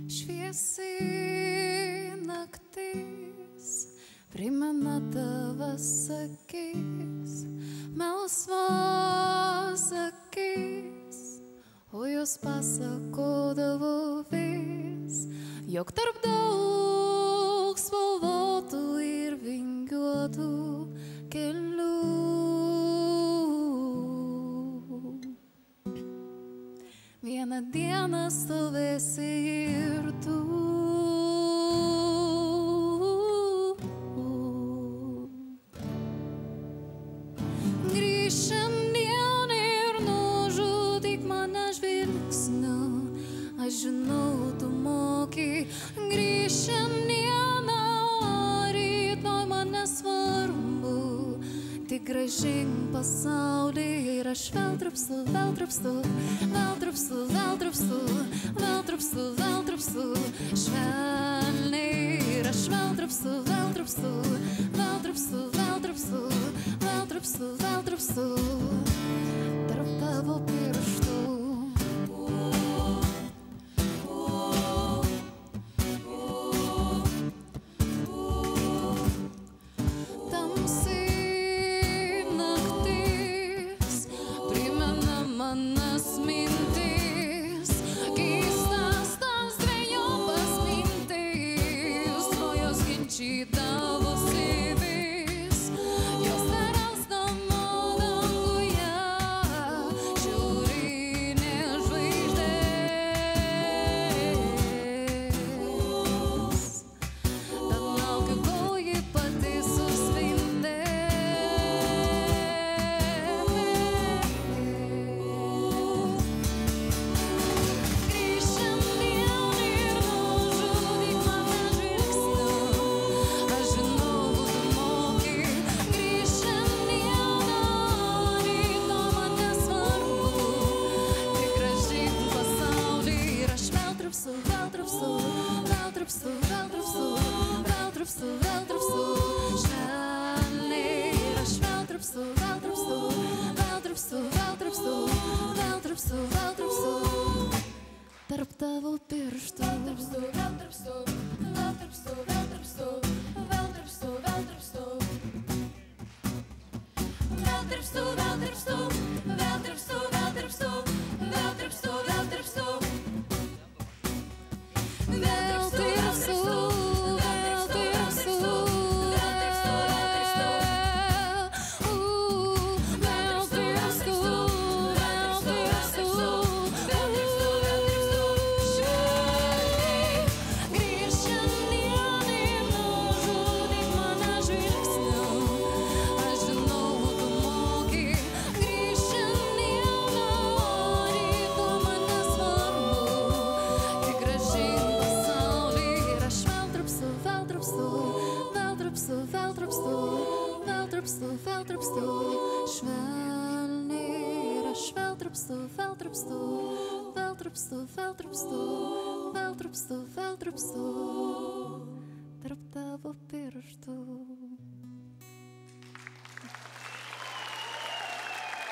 Šviesi naktis primena tavas akis, melsvas akis, o jos pasakodavo vis, jog tarp daug spalvotų ir vingiuotų kelių vieną dieną stovėsi ir tu. Grįžk šiandien ir nužudyk mane žvilgsniu, aš žinau, tu moki. Grįžk šiandieną, rytoj man nesvarbu, tik grąžink pasaulį ir aš vėl trapstu, vėl trapstu, vėl trapstu, vėl trapstu, vėl trapstu, vėl trapstu, švelniai ir aš vėl trapstu, vėl trapstu, vėl trapstu, vėl trapstu, vėl trapstu, vėl trapstu, tarp tavo pirštų. Manas mintis, keistas tas dvejopas mintis, o jos ginčydavosi vis, jos nerasdama danguje šiaurinės žvaigždės. Tad laukiu, kol ji pati susvindės. Vėl trapstu, vėl trapstu, vėl trapstu, vėl trapstu, švelniai ir aš vėl trapstu, vėl trapstu, vėl trapstu, vėl trapstu, vėl trapstu, vėl trapstu, tarp tavo pirštų. Vėl trapstu, vėl trapstu, vėl trapstu, vėl trapstu, vėl trapstu, vėl trapstu, vėl trapstu, vėl trapstu, vėl trapstu, vėl trapstu, vėl trapstu, vėl trapstu. Vėl trapstu, vėl trapstu, vėl trapstu, vėl trapstu, vėl trapstu, vėl trapstu, vėl trapstu, švelniai. Grįžk šiandien ir nužudyk mane žvilgsniu, aš žinau, tu moki. Grįžk šiandieną, rytoj man nesvarbu, tik grąžink pasaulį ir aš vėl trapstu, vėl trapstu, vėl trapstu, vėl trapstu, vėl trapstu, vėl trapstu, švelniai ir aš vėl trapstu, vėl trapstu, vėl trapstu, vėl trapstu, vėl trapstu, vėl trapstu, tarp tavo pirštų.